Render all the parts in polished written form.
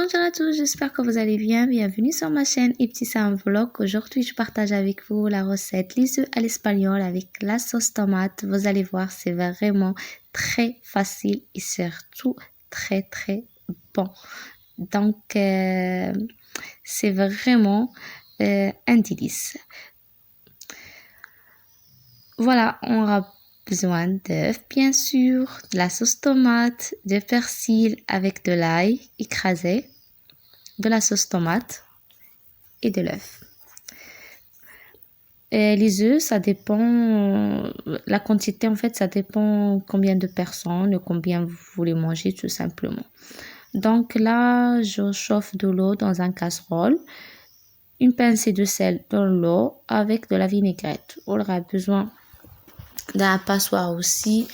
Bonjour à tous, j'espère que vous allez bien. Bienvenue sur ma chaîne Ibtissam Vlog. Aujourd'hui, je partage avec vous la recette les œufs à l'espagnol avec la sauce tomate. Vous allez voir, c'est vraiment très facile et surtout très bon. Donc, c'est vraiment un délice. Voilà, on aura besoin d'œufs, bien sûr, de la sauce tomate, de persil avec de l'ail écrasé, de la sauce tomate et de l'œuf. Les œufs, ça dépend, la quantité en fait, ça dépend combien de personnes, combien vous voulez manger tout simplement. Donc là, je chauffe de l'eau dans un casserole, une pincée de sel dans l'eau avec de la vinaigrette. On aura besoin d'un passoire aussi.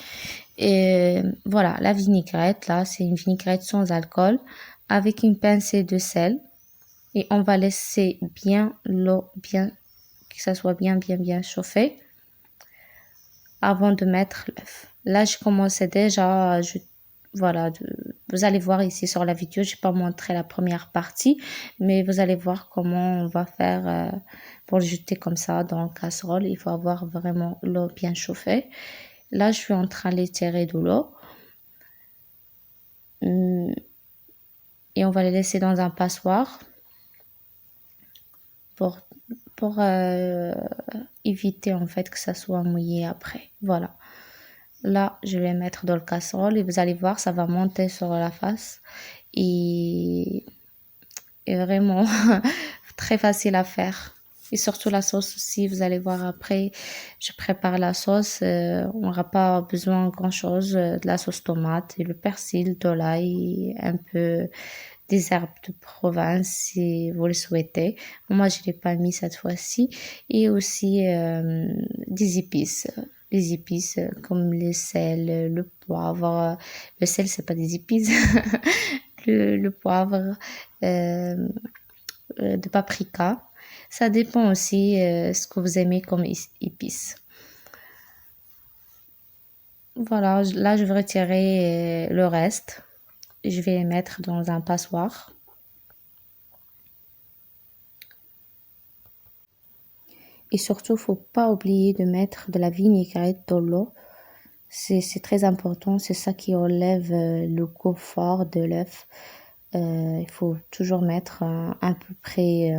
Et voilà, la vinaigrette, là, c'est une vinaigrette sans alcool avec une pincée de sel. Et on va laisser bien l'eau, que ça soit bien chauffé avant de mettre l'œuf. Là, je commençais déjà, voilà, vous allez voir ici sur la vidéo, je n'ai pas montré la première partie, mais vous allez voir comment on va faire pour le jeter comme ça dans la casserole. Il faut avoir vraiment l'eau bien chauffée. Là, je suis en train d'étirer de l'eau. Et on va les laisser dans un passoire pour éviter en fait que ça soit mouillé après. Voilà. Là, je vais mettre dans le casserole et vous allez voir, ça va monter sur la face. Et vraiment très facile à faire. Et surtout la sauce aussi, vous allez voir après, je prépare la sauce. On n'aura pas besoin grand chose, de la sauce tomate et le persil, de l'ail, un peu des herbes de Provence si vous le souhaitez. Moi, je ne l'ai pas mis cette fois-ci. Et aussi des épices. Les épices comme le sel, le poivre. Le sel, c'est pas des épices. le poivre, de paprika. Ça dépend aussi ce que vous aimez comme épices. Voilà, là, je vais retirer le reste. Je vais les mettre dans un passoire. Et surtout, faut pas oublier de mettre de la vinaigrette dans l'eau. C'est très important, c'est ça qui enlève le goût fort de l'œuf. Il faut toujours mettre à peu près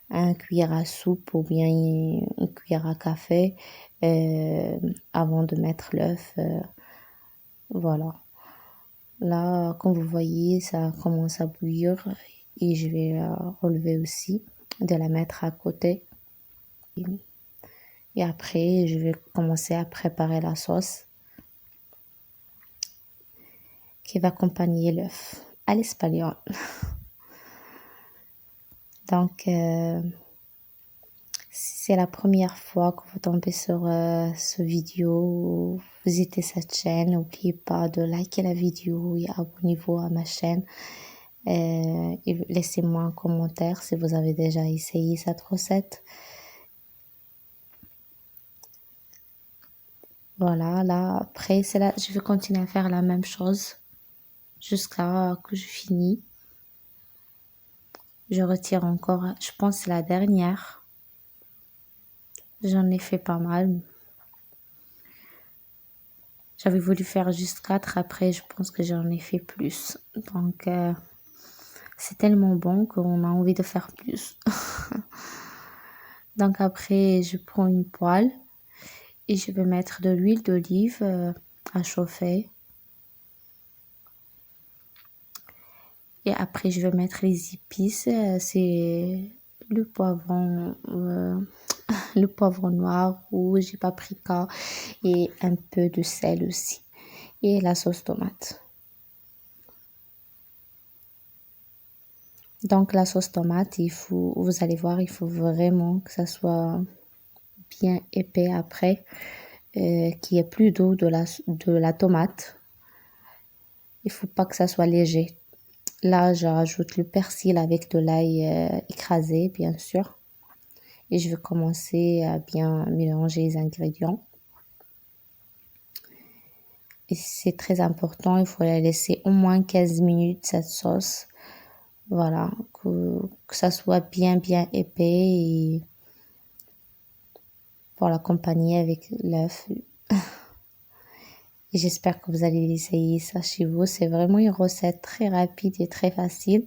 un cuillère à soupe ou bien une cuillère à café avant de mettre l'œuf. Voilà. Là, comme vous voyez, ça commence à bouillir et je vais la relever aussi, de la mettre à côté. Et après, je vais commencer à préparer la sauce qui va accompagner l'œuf à l'espagnol. Donc, si c'est la première fois que vous tombez sur ce vidéo, vous visitez cette chaîne, n'oubliez pas de liker la vidéo et abonnez-vous à ma chaîne. Et laissez-moi un commentaire si vous avez déjà essayé cette recette. Voilà, là, après, c'est là, je vais continuer à faire la même chose jusqu'à que je finis. Je retire encore, je pense que c'est la dernière. J'en ai fait pas mal. J'avais voulu faire juste 4, après je pense que j'en ai fait plus. Donc, c'est tellement bon qu'on a envie de faire plus. Donc après, je prends une poêle et je vais mettre de l'huile d'olive à chauffer. Et après, je vais mettre les épices. C'est le poivron, le poivron noir, rouge, paprika et un peu de sel aussi. Et la sauce tomate. Donc la sauce tomate, vous allez voir, il faut vraiment que ça soit bien épais après, qu'il n'y ait plus d'eau de la tomate. Il faut pas que ça soit léger. Là, je rajoute le persil avec de l'ail écrasé, bien sûr. Et je vais commencer à bien mélanger les ingrédients. Et c'est très important, il faut la laisser au moins 15 minutes, cette sauce, Voilà, que ça soit bien épais et pour l'accompagner avec l'œuf. Et j'espère que vous allez essayer ça chez vous. C'est vraiment une recette très rapide et très facile.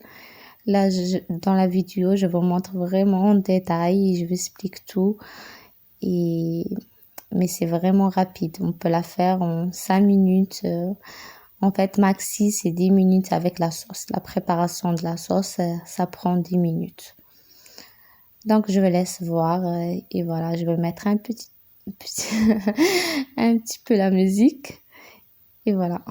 Là, dans la vidéo, je vous montre vraiment en détail et je vous explique tout. Mais c'est vraiment rapide. On peut la faire en 5 minutes. En fait, maxi, c'est 10 minutes avec la sauce. La préparation de la sauce, ça prend 10 minutes. Donc, je vous laisse voir. Et voilà, je vais mettre un petit peu la musique. Et voilà.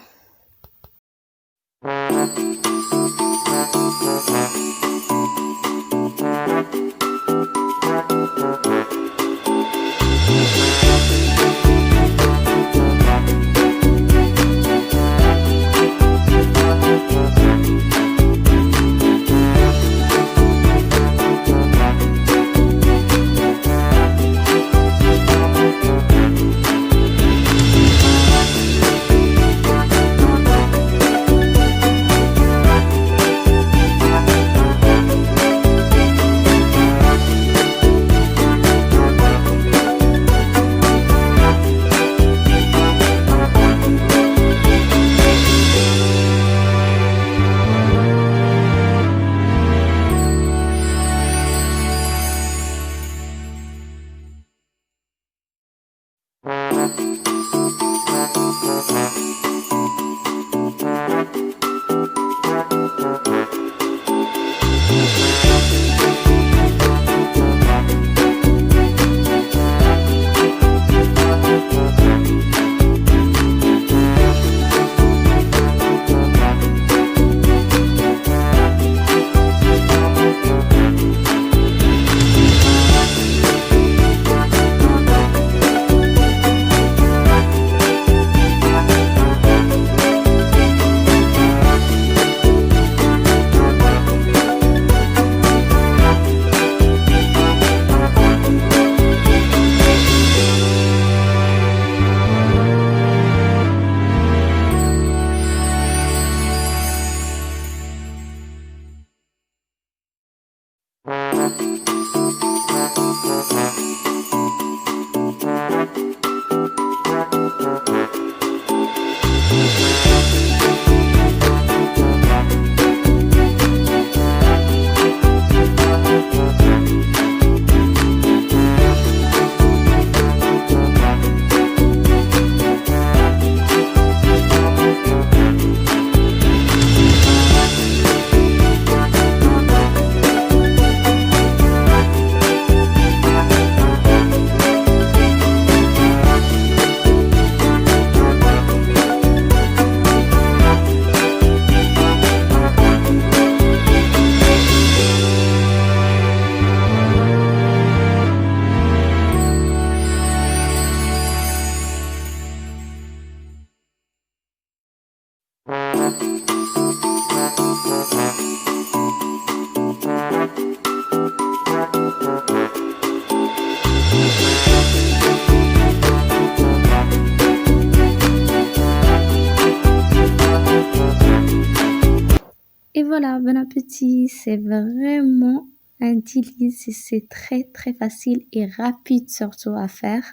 Et voilà, bon appétit. C'est vraiment un délice et c'est très très facile et rapide surtout à faire.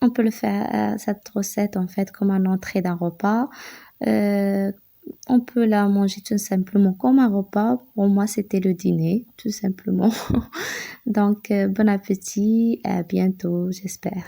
On peut le faire, cette recette en fait comme un entrée d'un repas. Euh, on peut la manger tout simplement comme un repas. Pour moi, c'était le dîner, tout simplement. Donc, bon appétit et à bientôt, j'espère.